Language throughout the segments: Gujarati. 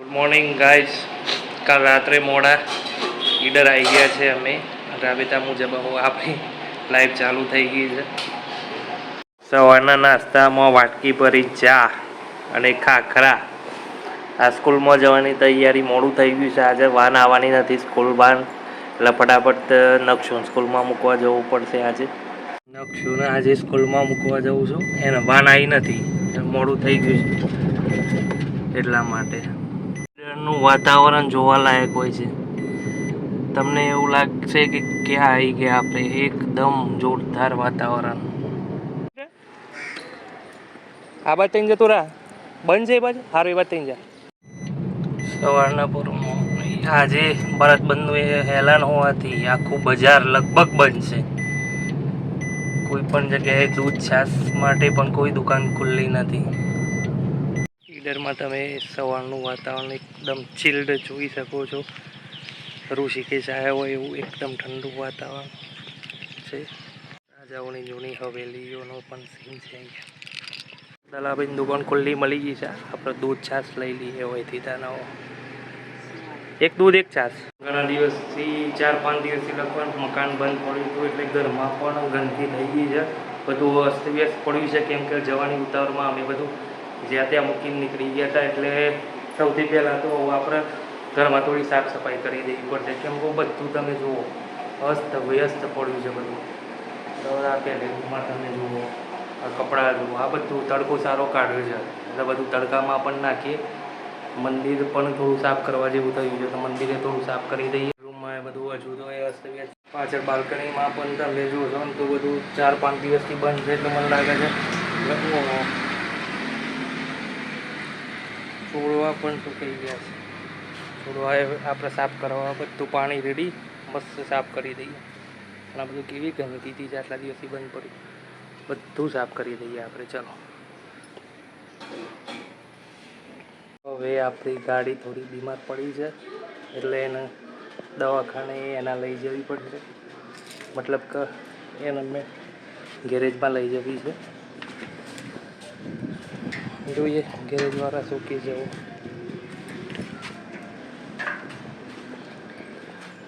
મોર્નિંગ ગાઈસ, કાલ રાત્રે મોડા ઈડર આવી ગયા છે. અમે રાબેતા મુજબ આપણી લાઈવ ચાલુ થઈ ગઈ છે. સવારના નાસ્તામાં વાટકી ભરી ચા અને ખાખરા. આ સ્કૂલમાં જવાની તૈયારી મોડું થઈ ગયું છે. આજે વાન આવવાની નથી સ્કૂલ વાન, એટલે ફટાફટ નક્ષુને સ્કૂલમાં મૂકવા જવું પડશે. આજે નક્ષુને આજે સ્કૂલમાં મૂકવા જવું છું. એને વાન આવી નથી, મોડું થઈ ગયું છે એટલા માટે. નું વાતાવરણ જોવાલાયક હોય છે. તમને એવું લાગશે કે ક્યાં આવી ગયા આપણે, એકદમ જોરદાર વાતાવરણ. આ બાજુ થઈને જતો રા, બંધ છે એ બાજુ, સારું એ બાજુ થઈને જા. સવારના પૂરમાં આજે ભારત બંધનું એલાન હોવાથી આખું બજાર લગભગ બંધ છે. કોઈ પણ જગ્યાએ દૂધ છાશ માટે પણ કોઈ દુકાન ખુલ્લી નથી. ઈડરમાં તમે સવારનું વાતાવરણ એકદમ ચિલ્ડ જોઈ શકો છો. ઋષિકેશ આવ્યા હોય એવું એકદમ ઠંડુ વાતાવરણ છે. રાજાઓની જૂની હવેલીઓનો પણ સીન છે અહીંયા. દલાભાઈની દુકાન ખુલ્લી મળી ગઈ છે. આપણે દૂધ છાશ લઈ લઈએ હોયથી તાનાઓ. એક દૂધ એક છાશ. ઘણા દિવસથી 4-5 દિવસથી લગભગ મકાન બંધ પડ્યું હતું, એટલે ઘરમાં પણ ગંદકી થઈ ગઈ છે. બધું અસ્તવ્યસ્ત પડ્યું છે, કેમ કે જવાની ઉતાવળમાં અમે બધું જ્યાં ત્યાં મૂકીને નીકળી ગયા હતા. એટલે સૌથી પહેલાં તો આપણે ઘરમાં થોડી સાફ સફાઈ કરી દેવી પડશે, કેમ કે બધું તમે જુઓ અસ્ત વ્યસ્ત પડ્યું છે બધું. તો આ પહેલેમાં તમે જુઓ, આ કપડાં જુઓ, આ બધું તડકો સારો કાઢ્યો છે, એટલે બધું તડકામાં પણ નાખીએ. મંદિર પણ થોડું સાફ કરવા જેવું થયું છે, તો મંદિરે થોડું સાફ કરી દઈએ. રૂમમાં એ બધું હજુ તો એ અસ્તવ્યસ્ત. પાછળ બાલ્કનીમાં પણ તમે જોશો ને તો બધું 4-5 દિવસથી બંધ છે, એટલે મને લાગે છે છોડવા પણ સુકાઈ ગયા છે. છોડવા આપણે સાફ કરવા બધું પાણી રેડી મસ્ત સાફ કરી દઈએ. અને આ બધું કેવી ગંદકી છે, આટલા દિવસથી બંધ પડ્યું, બધું સાફ કરી દઈએ આપણે. ચલો, હવે આપણી ગાડી થોડી બીમાર પડી છે, એટલે એને દવાખાને એના લઈ જવી પડશે. મતલબ કે એને મેં ગેરેજમાં લઈ જવી છે. જોઈએ ગેરેજવાળા શું કહે છે.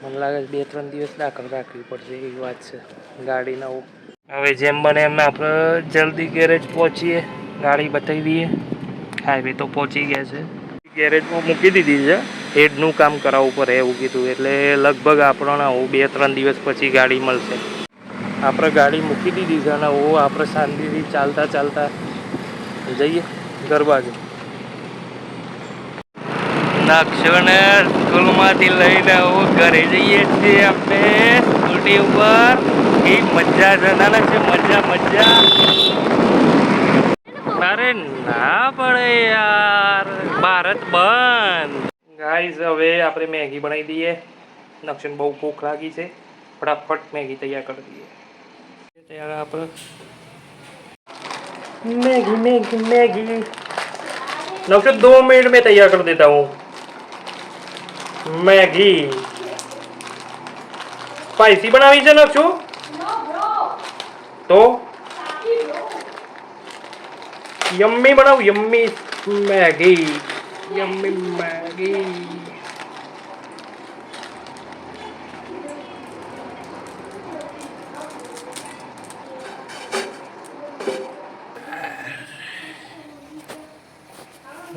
મને લાગે છે 2-3 દિવસ દાખલ રાખવી પડશે એવી વાત છે ગાડીના. હવે જેમ બને એમ આપણે જલ્દી ગેરેજ પહોંચીએ, ગાડી બતાવી દઈએ. હાઈવે તો પહોંચી ગયા છે. ગેરેજમાં મૂકી દીધી છે, હેડનું કામ કરાવવું પડે એવું કીધું, એટલે લગભગ આપણને 2-3 દિવસ પછી ગાડી મળશે. આપણે ગાડી મૂકી દીધી છે અને આપણે શાંતિથી ચાલતા ચાલતા જઈએ ઘર બાજુ. નક્ષુને સ્કૂલમાંથી લઈને ઘરે જઈએ છીએ આપણે સ્કૂટી ઉપર. એ મજા જનાના છે, મજા મજા. અરે ના પડે યાર, ભારત બંધ. ગાઈસ, હવે આપણે મેગી બનાવી દઈએ. નક્ષુને બહુ ભૂખ લાગી છે, ફટાફટ મેગી તૈયાર કરી દઈએ. ત્યારે આપણે मैगी मैगी मैगी नक्शा 2 मिनट में तैयार कर देता हूँ। मैगी स्पाइसी बनावी છે નક્ષુ? તો यम्मी बनाओ, yummy Maggi, yummy Maggi.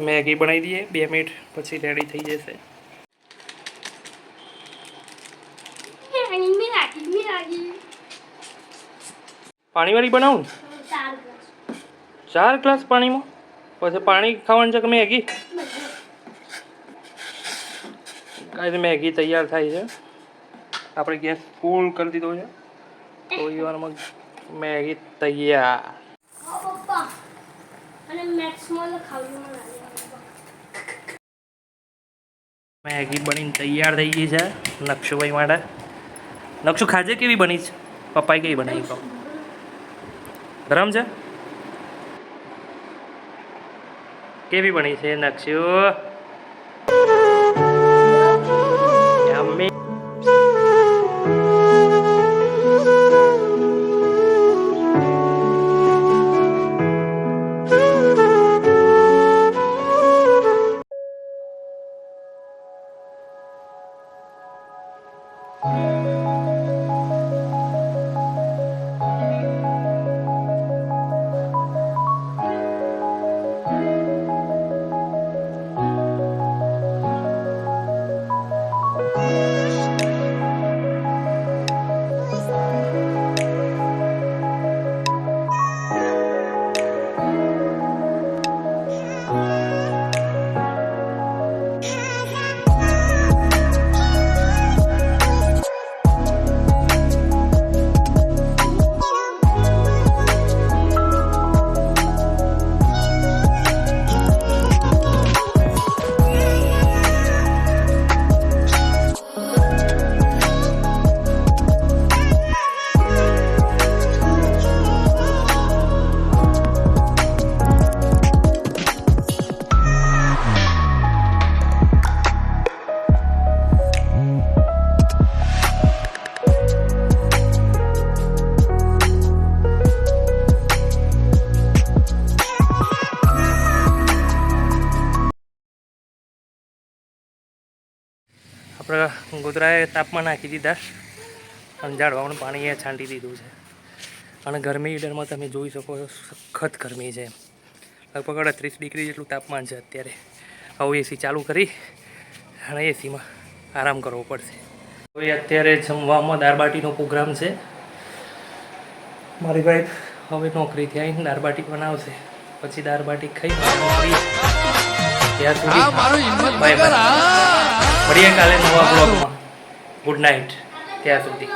Maggi बनाई दिए, 2 मिनट પછી રેડી થઈ જશે। પાણી વાળી બનાવું? 4 ગ્લાસ પાણીમાં પછી પાણી ખાવાનું છે કે મેગી? કાંઈ મેગી તૈયાર થાય છે, આપણે ગેસ ફૂલ કરી દીધો છે, થોડી વારમાં મેગી તૈયાર। मैगी बनी तैयार थी गई है नक्षु भाई माटे। नक्षु खाजे केवी बनी है? पप्पाए केवी बनाई? तो गरम है? केवी बनी है नक्षु? यम्मी। આપણે ગોદરાએ તાપમાં નાખી દીધા અને ઝાડવાનું પાણી એ છાંટી દીધું છે. અને ગરમી હીટરમાં તમે જોઈ શકો છો સખત ગરમી છે. લગભગ 38 ડિગ્રી જેટલું તાપમાન છે અત્યારે. હવે એસી ચાલુ કરી અને એસીમાં આરામ કરવો પડશે. હવે અત્યારે જમવામાં દાળબાટીનો પ્રોગ્રામ છે. મારી વાઈફ હવે નોકરીથી આવીને દાળબાટી બનાવશે, પછી દાળબાટી ખાઈ ત્યાં સુધી બાય બાય. મળીએ કાલે નવા બ્લોગમાં. ગુડ નાઇટ ત્યાં સુધી.